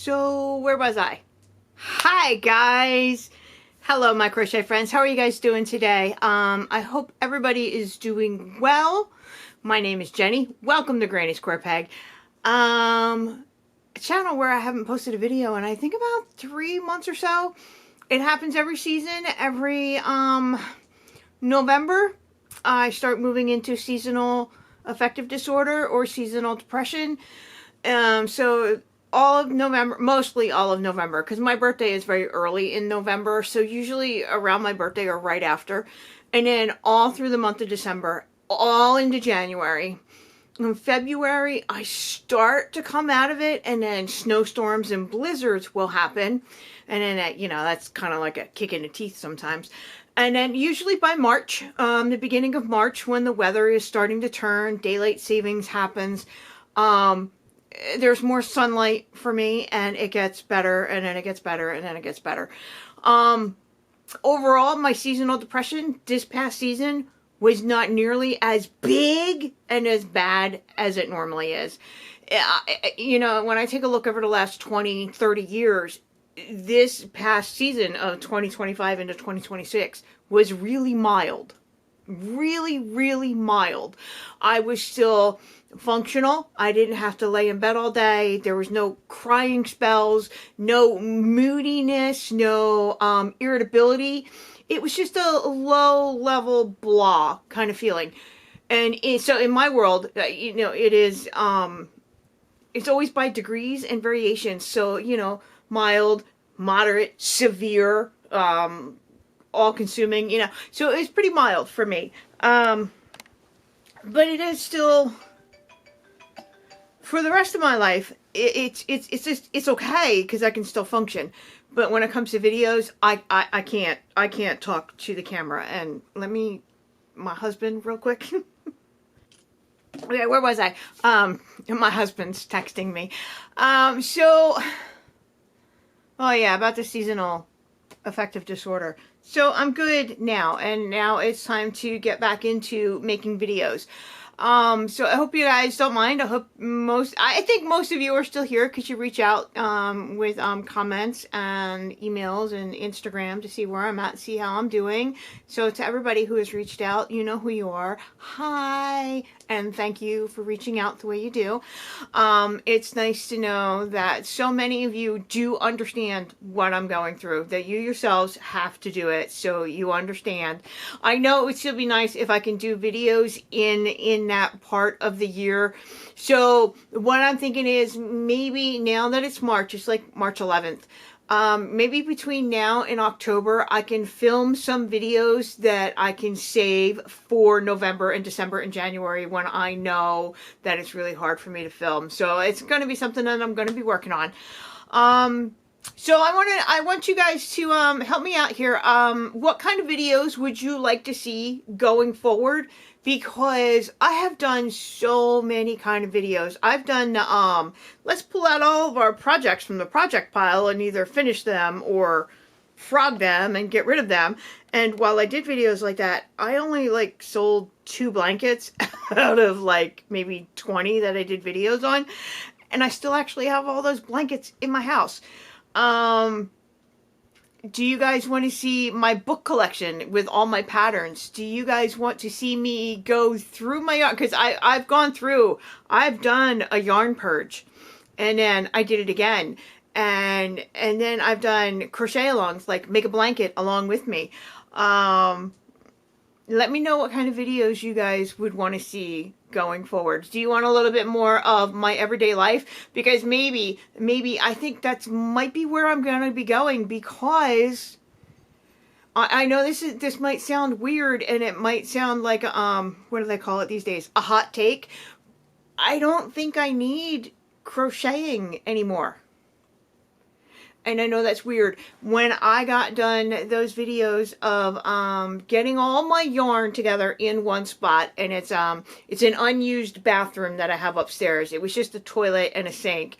So where was I? Hi guys. Hello my crochet friends. How are you guys doing today? I hope everybody is doing well. My name is Jenny. Welcome to Granny's Square Peg. A channel where I haven't posted a video in I think about 3 months or so. It happens every season, every November. I start moving into seasonal affective disorder or seasonal depression. So all of November, mostly all of November, because my birthday is very early in November, so usually around my birthday or right after, and then all through the month of December, all into January. In February, I start to come out of it, and then snowstorms and blizzards will happen, and then, you know, that's kind of like a kick in the teeth sometimes. And then usually by March, the beginning of March, when the weather is starting to turn, daylight savings happens, there's more sunlight for me, and it gets better, and then it gets better, and then it gets better. Overall, my seasonal depression this past season was not nearly as big and as bad as it normally is. You know, when I take a look over the last 20, 30 years, this past season of 2025 into 2026 was really mild. Really mild. I was still functional. I didn't have to lay in bed all day. There was no crying spells, no moodiness, no irritability. It was just a low level blah kind of feeling. And so in my world, you know, it is, it's always by degrees and variations. So, you know, mild, moderate, severe, all consuming, you know, so it was pretty mild for me. But it is still, for the rest of my life, it's okay because I can still function. But when it comes to videos, I can't talk to the camera. And let me, my husband real quick. Okay, where was I? My husband's texting me. Oh yeah, about the seasonal affective disorder. So I'm good now, and now it's time to get back into making videos. So I hope you guys don't mind. I think most of you are still here because you reach out with comments and emails and Instagram to see where I'm at, see how I'm doing. So to everybody who has reached out, you know who you are. Hi, and thank you for reaching out the way you do. It's nice to know that so many of you do understand what I'm going through, that you yourselves have to do it, so you understand. I know it would still be nice if I can do videos in that part of the year. So what I'm thinking is maybe now that it's March, it's like March 11th, maybe between now and October, I can film some videos that I can save for November and December and January when I know that it's really hard for me to film. So it's going to be something that I'm going to be working on. So I want you guys to help me out here. What kind of videos would you like to see going forward? Because I have done so many kind of videos. I've done, let's pull out all of our projects from the project pile and either finish them or frog them and get rid of them. And while I did videos like that, I only like sold 2 blankets out of like maybe 20 that I did videos on. And I still actually have all those blankets in my house. Do you guys want to see my book collection with all my patterns? Do you guys want to see me go through my yarn? Because I've gone through, I've done a yarn purge, and then I did it again. And then I've done crochet alongs, like make a blanket along with me. Let me know what kind of videos you guys would want to see going forward. Do you want a little bit more of my everyday life? Because maybe I think that's might be where I'm going to be going, because I know this might sound weird, and it might sound like what do they call it these days? A hot take. I don't think I need crocheting anymore. And I know that's weird. When I got done those videos of getting all my yarn together in one spot, and it's an unused bathroom that I have upstairs. It was just a toilet and a sink.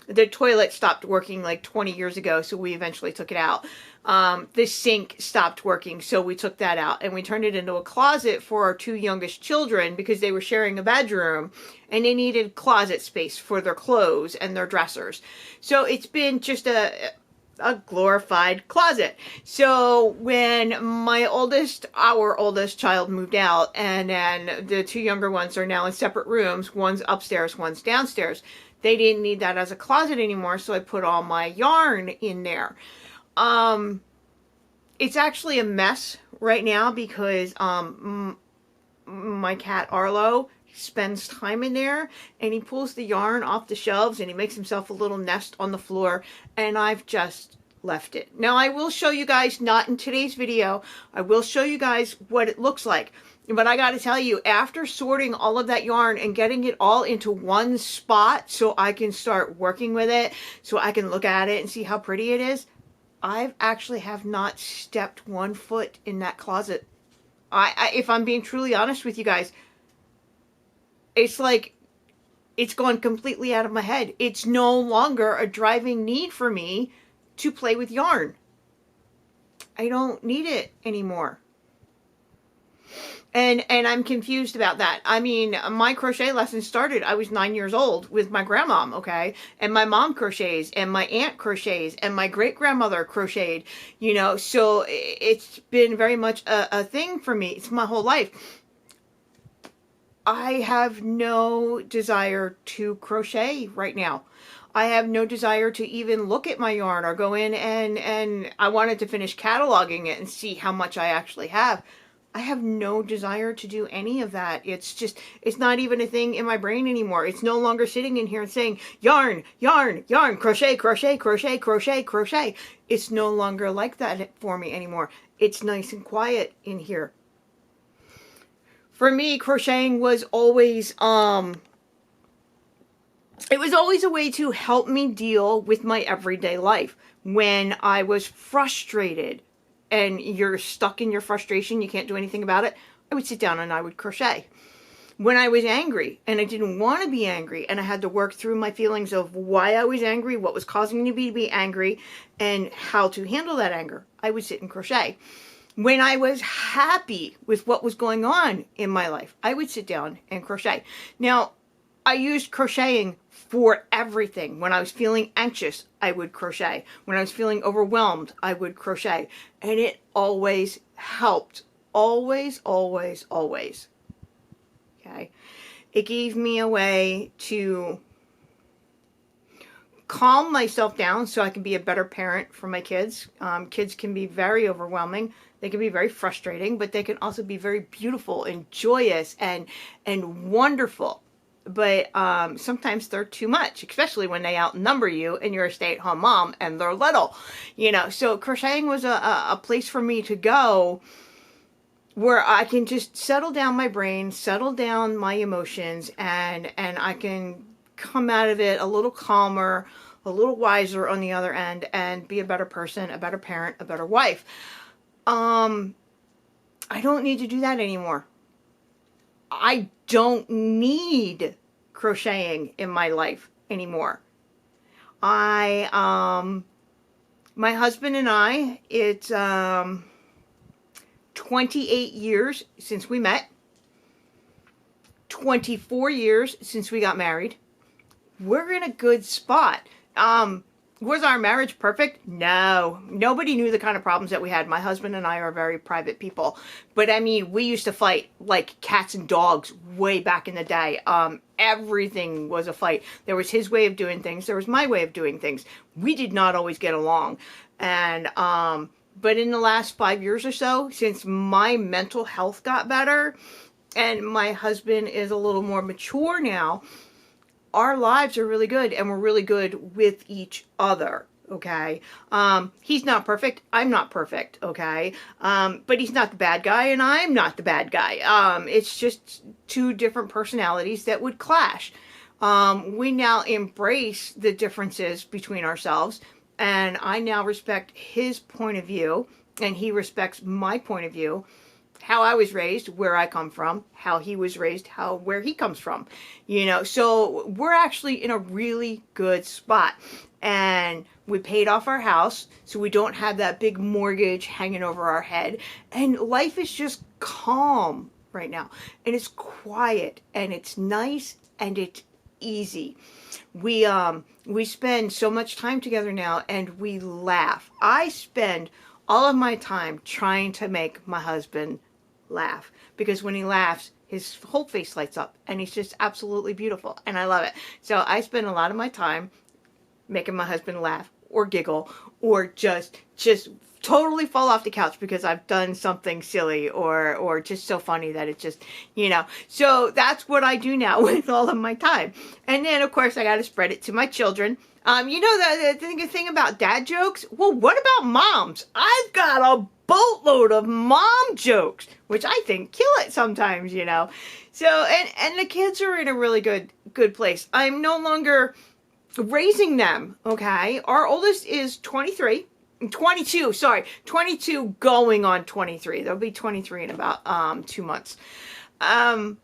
The toilet stopped working like 20 years ago, so we eventually took it out. The sink stopped working, so we took that out, and we turned it into a closet for our two youngest children because they were sharing a bedroom and they needed closet space for their clothes and their dressers. So it's been just a glorified closet. So when our oldest child moved out, and then the two younger ones are now in separate rooms, one's upstairs, one's downstairs, they didn't need that as a closet anymore, so I put all my yarn in there. It's actually a mess right now because my cat Arlo spends time in there, and he pulls the yarn off the shelves and he makes himself a little nest on the floor, and I've just left it. Now I will show you guys, not in today's video, I will show you guys what it looks like. But I got to tell you, after sorting all of that yarn and getting it all into one spot so I can start working with it, so I can look at it and see how pretty it is, I actually have not stepped one foot in that closet. If I'm being truly honest with you guys, it's like it's gone completely out of my head. It's no longer a driving need for me to play with yarn. I don't need it anymore. And I'm confused about that. I mean, my crochet lesson started, I was 9 years old with my grandmom, okay? And my mom crochets, and my aunt crochets, and my great-grandmother crocheted, you know? So it's been very much a thing for me. It's my whole life. I have no desire to crochet right now. I have no desire to even look at my yarn or go in and I wanted to finish cataloging it and see how much I actually have. I have no desire to do any of that. It's just, it's not even a thing in my brain anymore. It's no longer sitting in here and saying, yarn, yarn, yarn, crochet, crochet, crochet, crochet, crochet. It's no longer like that for me anymore. It's nice and quiet in here. For me, crocheting was always, it was always a way to help me deal with my everyday life. When I was frustrated, and you're stuck in your frustration, you can't do anything about it, I would sit down and I would crochet. When I was angry and I didn't want to be angry and I had to work through my feelings of why I was angry, what was causing me to be angry, and how to handle that anger, I would sit and crochet. When I was happy with what was going on in my life, I would sit down and crochet. Now, I used crocheting for everything. When I was feeling anxious, I would crochet. When I was feeling overwhelmed, I would crochet. And it always helped. Always, always, always. Okay? It gave me a way to calm myself down so I can be a better parent for my kids. Kids can be very overwhelming. They can be very frustrating, but they can also be very beautiful and joyous and wonderful. But sometimes they're too much, especially when they outnumber you and you're a stay-at-home mom and they're little, you know. So crocheting was a place for me to go where I can just settle down my brain, settle down my emotions, and I can come out of it a little calmer, a little wiser on the other end, and be a better person, a better parent, a better wife. I don't need to do that anymore. I don't need crocheting in my life anymore. My husband and I, it's 28 years since we met, 24 years since we got married. We're in a good spot. Was our marriage perfect? No. Nobody knew the kind of problems that we had. My husband and I are very private people. But I mean, we used to fight like cats and dogs way back in the day. Everything was a fight. There was his way of doing things. There was my way of doing things. We did not always get along. And, but in the last 5 years or so, since my mental health got better and my husband is a little more mature now, our lives are really good, and we're really good with each other, okay? He's not perfect. I'm not perfect, okay? But he's not the bad guy, and I'm not the bad guy. It's just two different personalities that would clash. We now embrace the differences between ourselves, and I now respect his point of view, and he respects my point of view. how I was raised, where I come from, how he was raised, where he comes from, so we're actually in a really good spot. And we paid off our house, so we don't have that big mortgage hanging over our head. And life is just calm right now. And it's quiet, and it's nice, and it's easy. We spend so much time together now, and we laugh. I spend all of my time trying to make my husband laugh, because when he laughs, his whole face lights up, and he's just absolutely beautiful, and I love it. So I spend a lot of my time making my husband laugh or giggle or just totally fall off the couch because I've done something silly or just so funny that it just, so that's what I do now with all of my time. And then of course I got to spread it to my children. The thing about dad jokes, well, what about moms? I've got a boatload of mom jokes, which I think kill it sometimes, So, and the kids are in a really good place. I'm no longer raising them, okay? Our oldest is 22 going on 23. They'll be 23 in about 2 months. The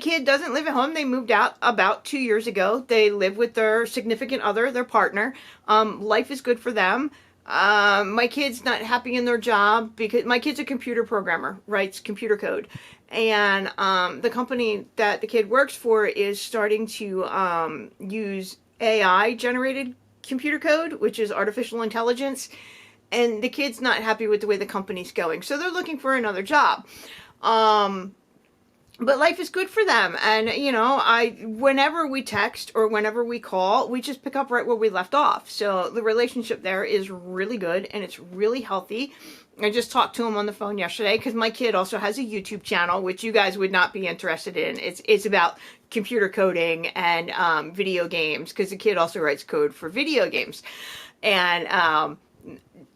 kid doesn't live at home. They moved out about 2 years ago. They live with their significant other, their partner. Life is good for them. My kid's not happy in their job because my kid's a computer programmer, writes computer code. And the company that the kid works for is starting to use AI generated computer code, which is artificial intelligence. And the kid's not happy with the way the company's going. So they're looking for another job. But life is good for them. And, whenever we text or whenever we call, we just pick up right where we left off. So the relationship there is really good and it's really healthy. I just talked to him on the phone yesterday because my kid also has a YouTube channel, which you guys would not be interested in. It's about computer coding and video games, because the kid also writes code for video games. And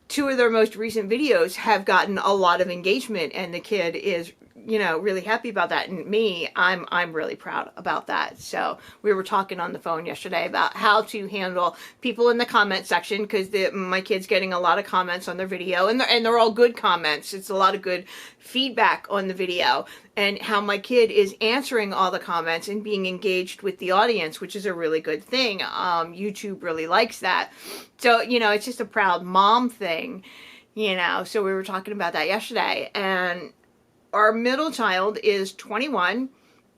2 of their most recent videos have gotten a lot of engagement, and the kid is really happy about that. And me, I'm really proud about that. So we were talking on the phone yesterday about how to handle people in the comment section, because my kid's getting a lot of comments on their video, and they're all good comments. It's a lot of good feedback on the video, and how my kid is answering all the comments and being engaged with the audience, which is a really good thing. YouTube really likes that. So, it's just a proud mom thing, so we were talking about that yesterday. And our middle child is 21,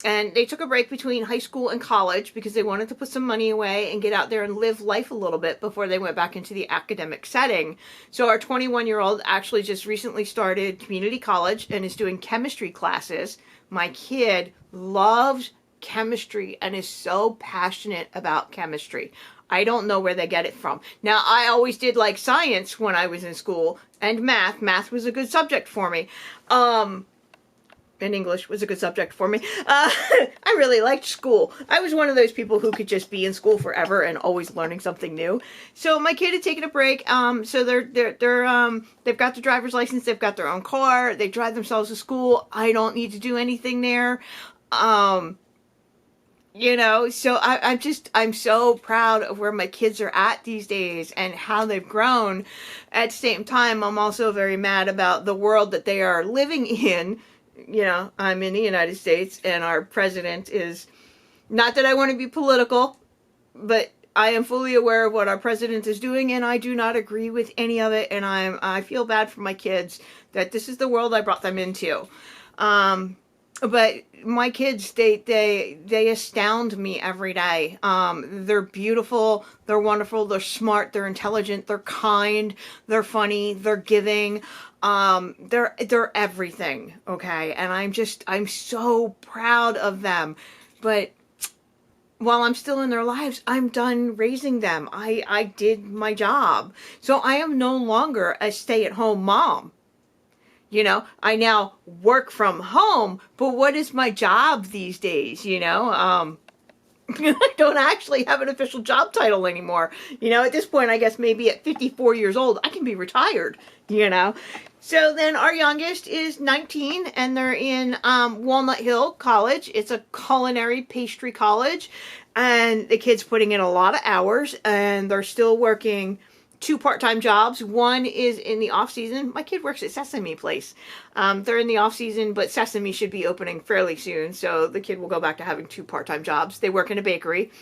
and they took a break between high school and college because they wanted to put some money away and get out there and live life a little bit before they went back into the academic setting. So our 21-year-old actually just recently started community college and is doing chemistry classes. My kid loves chemistry and is so passionate about chemistry. I don't know where they get it from. Now, I always did like science when I was in school, and math. Math was a good subject for me. And English was a good subject for me. I really liked school. I was one of those people who could just be in school forever and always learning something new. So my kid had taken a break. So they've got the driver's license. They've got their own car. They drive themselves to school. I don't need to do anything there. So I'm so proud of where my kids are at these days and how they've grown. At the same time, I'm also very mad about the world that they are living in. I'm in the United States, and our president is, not that I want to be political, but I am fully aware of what our president is doing, and I do not agree with any of it. And I feel bad for my kids that this is the world I brought them into. But my kids, they astound me every day. They're beautiful, they're wonderful, they're smart, they're intelligent, they're kind, they're funny, they're giving. They're everything, okay? And I'm so proud of them. But while I'm still in their lives, I'm done raising them. I did my job. So I am no longer a stay-at-home mom. I now work from home, but what is my job these days, I don't actually have an official job title anymore. At this point, I guess maybe at 54 years old, I can be retired, So then our youngest is 19, and they're in Walnut Hill College. It's a culinary pastry college, and the kid's putting in a lot of hours, and they're still working two part-time jobs. One is in the off season. My kid works at Sesame Place. They're in the off season, but Sesame should be opening fairly soon, so the kid will go back to having two part-time jobs. They work in a bakery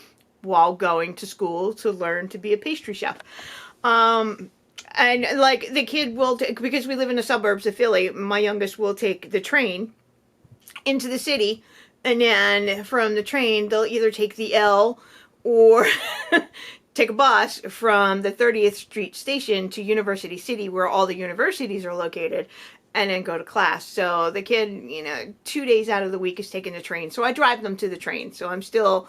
while going to school to learn to be a pastry chef. And like the kid will take, because we live in the suburbs of Philly, my youngest will take the train into the city, and then from the train they'll either take the L or take a bus from the 30th Street station to University City, where all the universities are located, and then go to class. So the kid, 2 days out of the week is taking the train. So I drive them to the train. So I'm still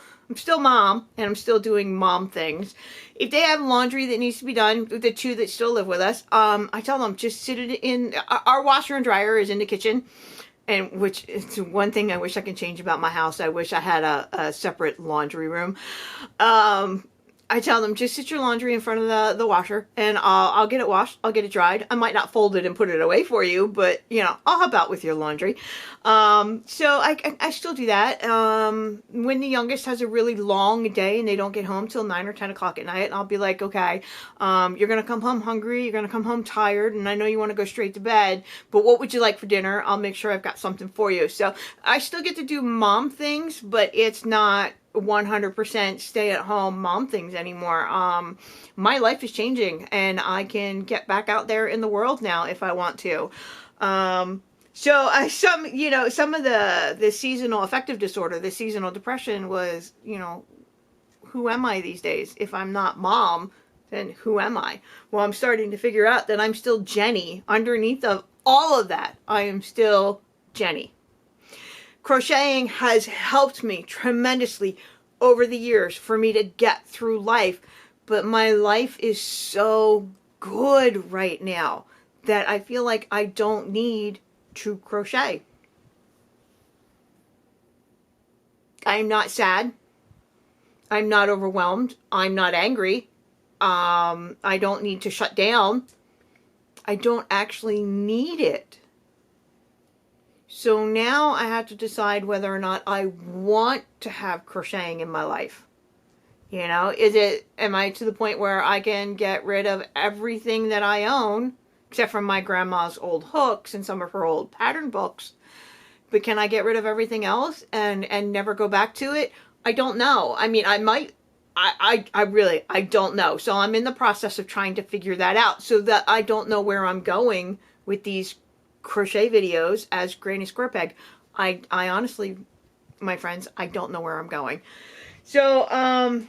mom, and I'm still doing mom things. If they have laundry that needs to be done, the two that still live with us, I tell them just sit it in. Our washer and dryer is in the kitchen, and which is one thing I wish I could change about my house. I wish I had a separate laundry room. I tell them, just sit your laundry in front of the washer, and I'll get it washed, I'll get it dried. I might not fold it and put it away for you, but, I'll help out with your laundry. So I still do that. When the youngest has a really long day and they don't get home till 9 or 10 o'clock at night, I'll be like, okay, you're going to come home hungry, you're going to come home tired, and I know you want to go straight to bed, but what would you like for dinner? I'll make sure I've got something for you. So I still get to do mom things, but it's not 100% stay at home mom things anymore. My life is changing, and I can get back out there in the world now if I want to. So some of the seasonal affective disorder, the seasonal depression was, who am I these days? If I'm not mom, then who am I? Well, I'm starting to figure out that I'm still Jennie. Underneath of all of that, I am still Jennie. Crocheting has helped me tremendously over the years for me to get through life, but my life is so good right now that I feel like I don't need to crochet. I'm not sad. I'm not overwhelmed. I'm not angry. I don't need to shut down. I don't actually need it. So now I have to decide whether or not I want to have crocheting in my life. Am I to the point where I can get rid of everything that I own, except for my grandma's old hooks and some of her old pattern books? But can I get rid of everything else and never go back to it? I don't know. I mean, I might. I don't know. So I'm in the process of trying to figure that out, so that I don't know where I'm going with these crochet videos as Granny Square Peg. I honestly, my friends, I don't know where I'm going. So I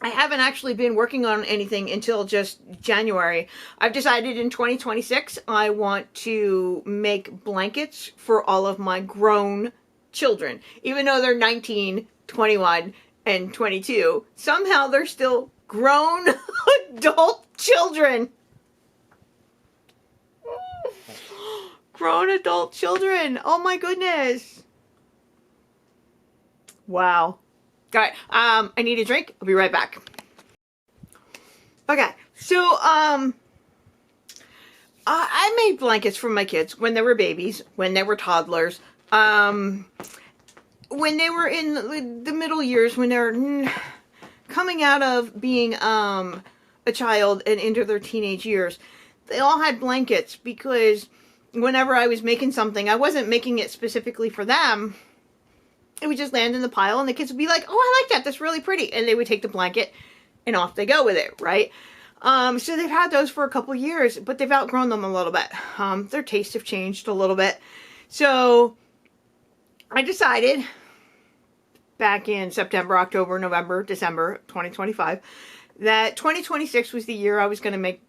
haven't actually been working on anything until just January. I've decided in 2026 I want to make blankets for all of my grown children. Even though they're 19, 21, and 22, somehow they're still grown adult children. Grown adult children. Oh my goodness. Wow. All right. I need a drink. I'll be right back. Okay. So, I made blankets for my kids when they were babies, when they were toddlers, when they were in the middle years, when they're coming out of being a child and into their teenage years. They all had blankets because whenever I was making something, I wasn't making it specifically for them. It would just land in the pile, and the kids would be like, oh, I like that. That's really pretty. And they would take the blanket, and off they go with it, right? So they've had those for a couple years, but they've outgrown them a little bit. Their tastes have changed a little bit. So I decided back in September, October, November, December 2025 that 2026 was the year I was going to make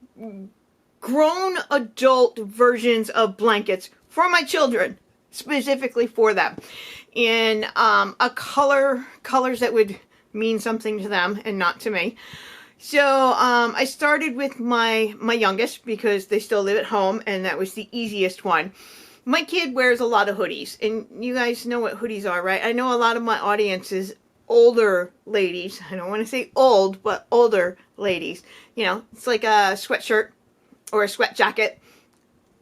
grown adult versions of blankets for my children, specifically for them, in colors that would mean something to them and not to me. So I started with my youngest because they still live at home, and that was the easiest one. My kid wears a lot of hoodies, and you guys know what hoodies are, right? I know a lot of my audience is older ladies. I don't want to say old, but older ladies. It's like a sweatshirt or a sweat jacket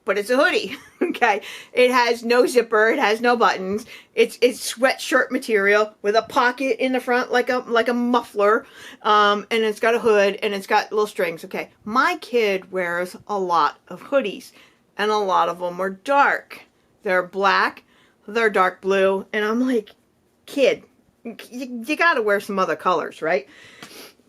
but it's a hoodie. Okay, it has no zipper, it has no buttons. It's sweatshirt material with a pocket in the front like a muffler, and it's got a hood and it's got little strings. Okay, my kid wears a lot of hoodies, and a lot of them are dark. They're black, they're dark blue, and I'm like, kid, you gotta wear some other colors, right?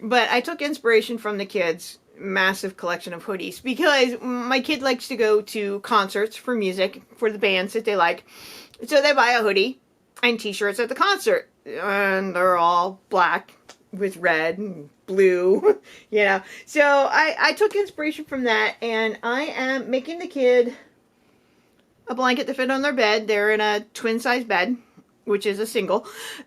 But I took inspiration from the kids' massive collection of hoodies because my kid likes to go to concerts for music, for the bands that they like. So they buy a hoodie and t-shirts at the concert. And they're all black with red and blue, you know. So I took inspiration from that, and I am making the kid a blanket to fit on their bed. They're in a twin size bed, which is a single.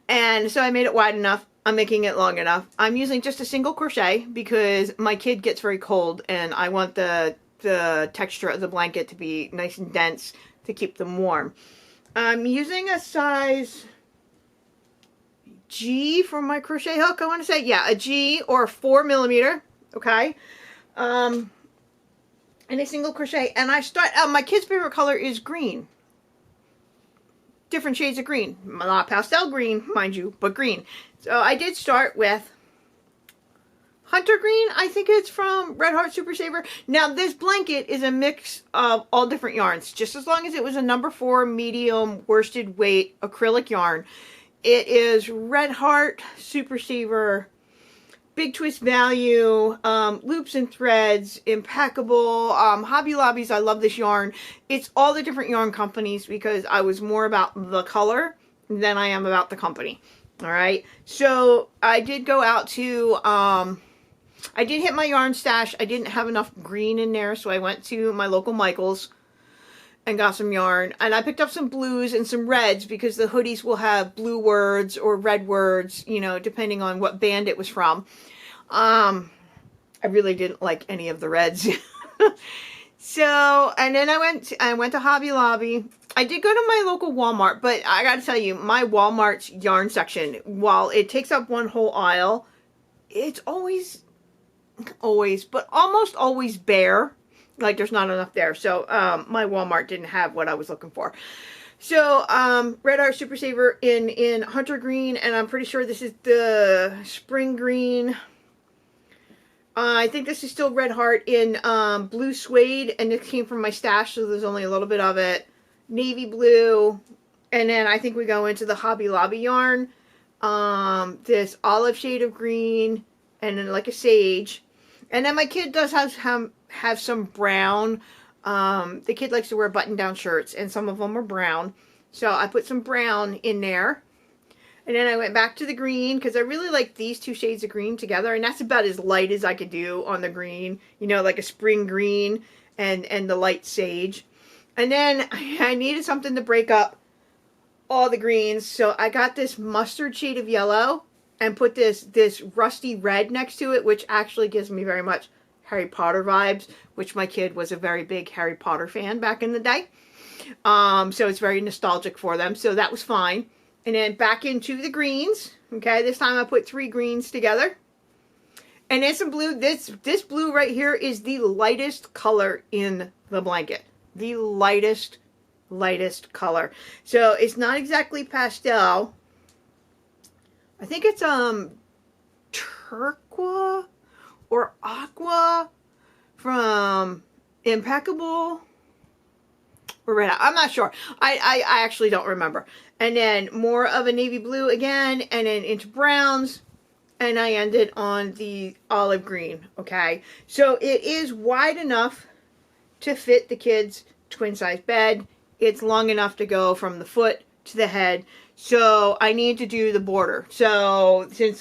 And so I made it wide enough. I'm making it long enough. I'm using just a single crochet because my kid gets very cold and I want the texture of the blanket to be nice and dense to keep them warm. I'm using a size G for my crochet hook, I want to say. Yeah, a G or 4 millimeter. Okay. And a single crochet. And I start, my kid's favorite color is green. Different shades of green. Not pastel green, mind you, but green. So I did start with Hunter Green. I think it's from Red Heart Super Saver. Now this blanket is a mix of all different yarns. Just as long as it was a number 4 medium worsted weight acrylic yarn. It is Red Heart Super Saver, Big Twist Value, Loops and Threads, Impeccable, Hobby Lobbies. I love this yarn. It's all the different yarn companies because I was more about the color than I am about the company. All right. So I did go out to, I did hit my yarn stash. I didn't have enough green in there. So I went to my local Michael's and got some yarn. And I picked up some blues and some reds because the hoodies will have blue words or red words, you know, depending on what band it was from. I really didn't like any of the reds. So, and then I went to Hobby Lobby. I did go to my local Walmart, but I gotta tell you, my Walmart's yarn section, while it takes up one whole aisle, it's always, but almost always bare. Like there's not enough there. So, my Walmart didn't have what I was looking for. So, Red Heart Super Saver in Hunter Green, and I'm pretty sure this is the Spring Green. I think this is still Red Heart in Blue Suede, and this came from my stash, so there's only a little bit of it. Navy Blue, and then I think we go into the Hobby Lobby yarn. This olive shade of green, and then like a sage. And then my kid does have some brown. The kid likes to wear button-down shirts, and some of them are brown. So I put some brown in there. And then I went back to the green because I really like these two shades of green together. And that's about as light as I could do on the green. You know, like a spring green and the light sage. And then I needed something to break up all the greens. So I got this mustard shade of yellow and put this rusty red next to it, which actually gives me very much Harry Potter vibes, which my kid was a very big Harry Potter fan back in the day. So it's very nostalgic for them. So that was fine. And then back into the greens. Okay, this time I put 3 greens together. And then some blue. This blue right here is the lightest color in the blanket. The lightest color. So it's not exactly pastel. I think it's turquoise or aqua from Impeccable. Or red. I'm not sure. I actually don't remember. And then more of a navy blue again, and then into browns, and I ended on the olive green. Okay, so it is wide enough to fit the kids' twin size bed. It's long enough to go from the foot to the head. So I need to do the border. So since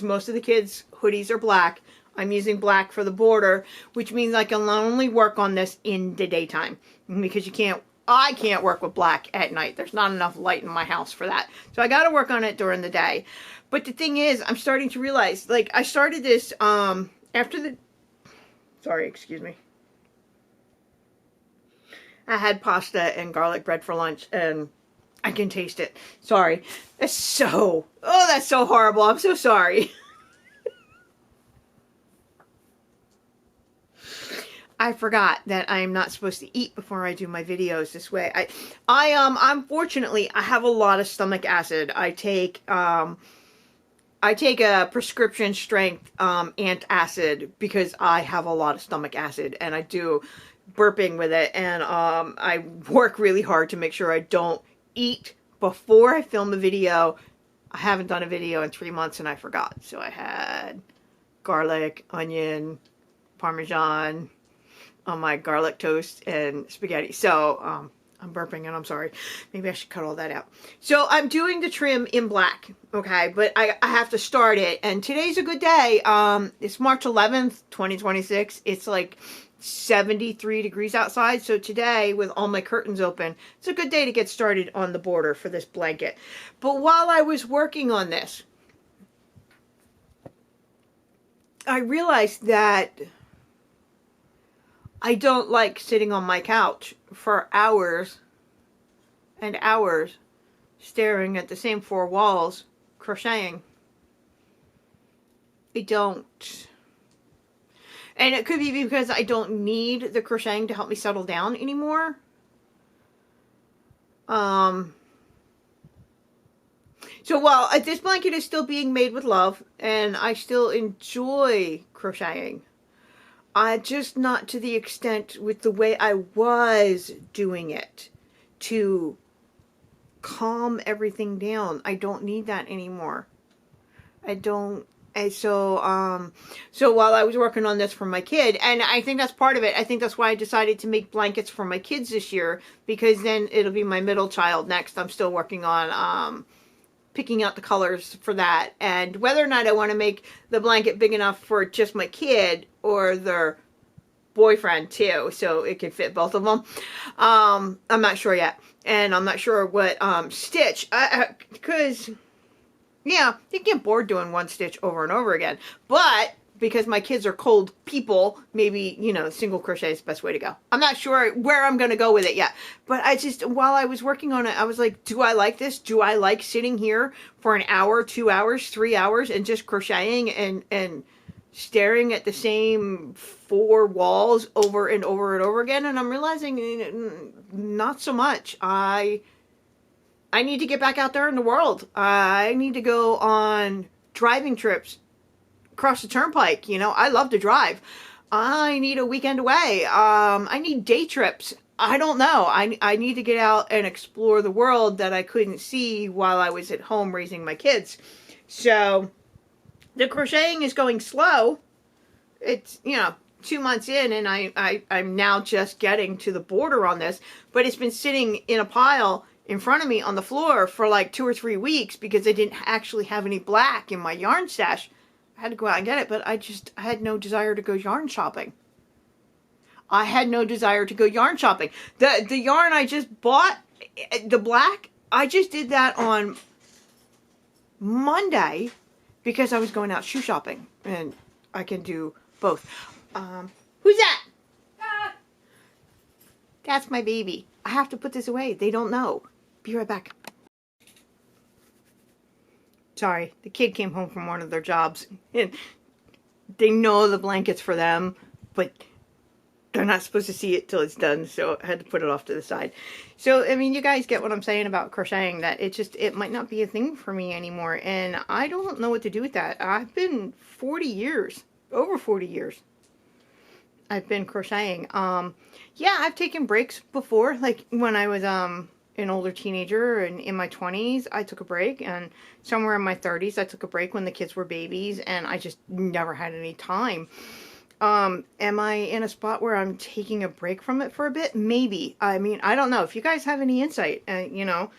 most of the kids' hoodies are black, I'm using black for the border, which means I can only work on this in the daytime because I can't work with black at night. There's not enough light in my house for that. So I got to work on it during the day. But the thing is, I'm starting to realize, like, I started this, sorry, excuse me. I had pasta and garlic bread for lunch, and I can taste it. Sorry. That's so horrible. I'm so sorry. I forgot that I'm not supposed to eat before I do my videos this way. Unfortunately, I have a lot of stomach acid. I take a prescription strength antacid because I have a lot of stomach acid, and I do burping with it, and I work really hard to make sure I don't eat before I film a video. I haven't done a video in 3 months and I forgot. So I had garlic, onion, Parmesan on my garlic toast and spaghetti. So I'm burping and I'm sorry. Maybe I should cut all that out. So I'm doing the trim in black, okay? But I have to start it, and today's a good day. It's March 11th, 2026. It's like 73 degrees outside. So today, with all my curtains open, it's a good day to get started on the border for this blanket. But while I was working on this, I realized that I don't like sitting on my couch for hours and hours staring at the same four walls crocheting. I don't. And it could be because I don't need the crocheting to help me settle down anymore. So while this blanket is still being made with love and I still enjoy crocheting, just not to the extent with the way I was doing it to calm everything down. I don't need that anymore. I don't. And so while I was working on this for my kid, and I think that's part of it. I think that's why I decided to make blankets for my kids this year, because then it'll be my middle child next. I'm still working on picking out the colors for that, and whether or not I want to make the blanket big enough for just my kid or their boyfriend too, so it can fit both of them. I'm not sure yet, and I'm not sure what stitch, because yeah, you get bored doing one stitch over and over again. But because my kids are cold people, maybe, you know, single crochet is the best way to go. I'm not sure where I'm going to go with it yet. But I just, while I was working on it, I was like, do I like this? Do I like sitting here for an hour, 2 hours, 3 hours and just crocheting and staring at the same four walls over and over and over again? And I'm realizing not so much. I need to get back out there in the world. I need to go on driving trips across the turnpike. You know, I love to drive. I need a weekend away. I need day trips. I don't know. I need to get out and explore the world that I couldn't see while I was at home raising my kids. So the crocheting is going slow. It's, you know, 2 months in, and I'm now just getting to the border on this, but it's been sitting in a pile in front of me on the floor for like 2 or 3 weeks because I didn't actually have any black in my yarn stash. I had to go out and get it, but I had no desire to go yarn shopping. I had no desire to go yarn shopping. The yarn I just bought, the black, I just did that on Monday because I was going out shoe shopping, and I can do both. Who's that? That's my baby. I have to put this away. They don't know. Be right back. Sorry, the kid came home from one of their jobs, and they know the blanket's for them, but they're not supposed to see it till it's done, so I had to put it off to the side. So, I mean, you guys get what I'm saying about crocheting, that it might not be a thing for me anymore, and I don't know what to do with that. I've been 40 years, over 40 years, I've been crocheting. Yeah, I've taken breaks before, like when I was, an older teenager and in my 20s, I took a break, and somewhere in my 30s, I took a break when the kids were babies, and I just never had any time. Am I in a spot where I'm taking a break from it for a bit? Maybe. I mean, I don't know. If you guys have any insight, you know,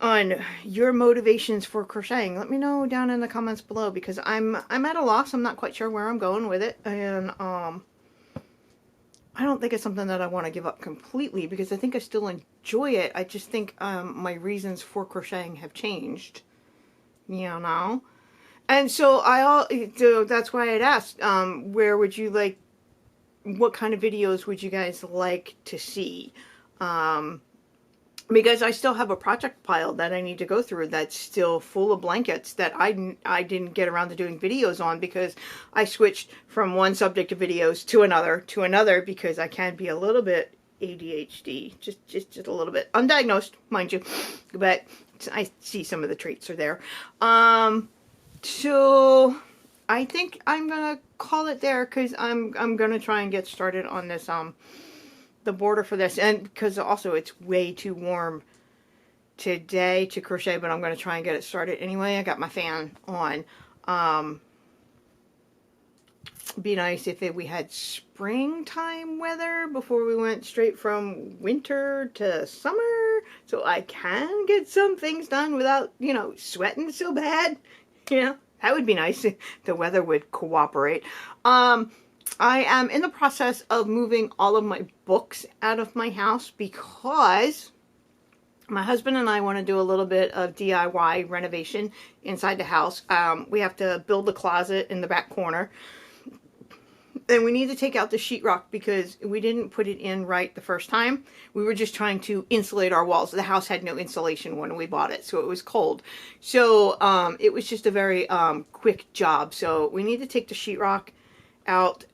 on your motivations for crocheting, let me know down in the comments below, because I'm at a loss. I'm not quite sure where I'm going with it, and I don't think it's something that I want to give up completely, because I think I still enjoy it. I just think my reasons for crocheting have changed, you know. And so that's why I'd asked, where would you like, what kind of videos would you guys like to see? because I still have a project pile that I need to go through that's still full of blankets that I didn't get around to doing videos on because I switched from one subject of videos to another because I can be a little bit ADHD, just a little bit. Undiagnosed, mind you, but I see some of the traits are there. So I think I'm gonna call it there because I'm gonna try and get started on this the border for this, and because also it's way too warm today to crochet, but I'm gonna try and get it started anyway. I got my fan on. Be nice if we had springtime weather before we went straight from winter to summer, so I can get some things done without, you know, sweating so bad. You know, that would be nice if the weather would cooperate. I am in the process of moving all of my books out of my house because my husband and I want to do a little bit of DIY renovation inside the house. We have to build a closet in the back corner. And we need to take out the sheetrock because we didn't put it in right the first time. We were just trying to insulate our walls. The house had no insulation when we bought it, so it was cold. So it was just a very quick job. So we need to take the sheetrock out,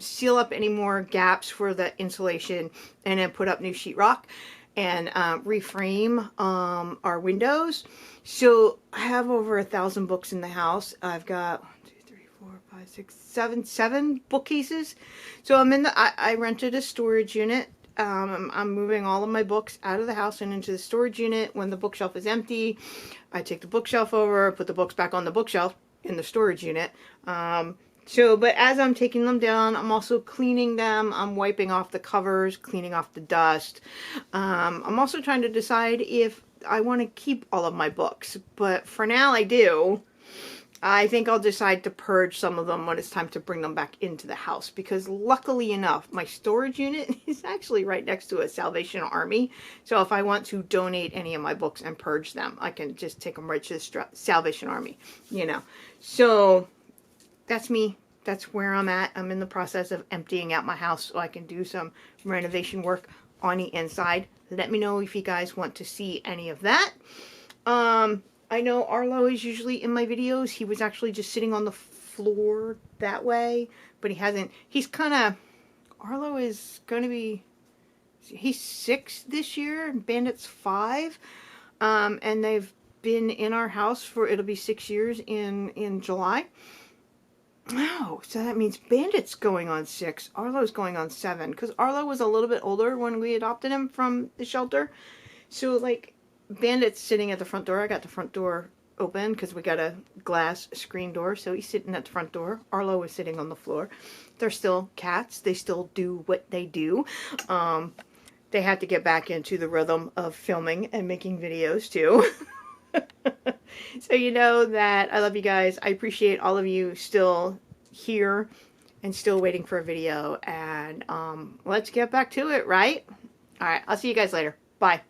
seal up any more gaps for the insulation, and then put up new sheetrock and reframe our windows. So I have over 1,000 books in the house. I've got 7 bookcases. So I'm in the, I rented a storage unit. I'm moving all of my books out of the house and into the storage unit. When the bookshelf is empty, I take the bookshelf over, put the books back on the bookshelf in the storage unit. But as I'm taking them down, I'm also cleaning them. I'm wiping off the covers, cleaning off the dust. I'm also trying to decide if I want to keep all of my books, but for now I do. I think I'll decide to purge some of them when it's time to bring them back into the house, because luckily enough, my storage unit is actually right next to a Salvation Army. So if I want to donate any of my books and purge them, I can just take them right to the Salvation Army, you know. So that's me. That's where I'm at. I'm in the process of emptying out my house so I can do some renovation work on the inside. Let me know if you guys want to see any of that. I know Arlo is usually in my videos. He was actually just sitting on the floor that way, but he hasn't. He's kind of, Arlo is going to be, he's 6 this year, and Bandit's 5. And they've been in our house for, it'll be 6 years in July. Oh, so that means Bandit's going on 6. Arlo's going on 7, because Arlo was a little bit older when we adopted him from the shelter. So, like, Bandit's sitting at the front door. I got the front door open because we got a glass screen door, so he's sitting at the front door. Arlo is sitting on the floor. They're still cats. They still do what they do. They had to get back into the rhythm of filming and making videos too. So you know that I love you guys. I appreciate all of you still here and still waiting for a video. And let's get back to it, right? All right, I'll see you guys later. Bye.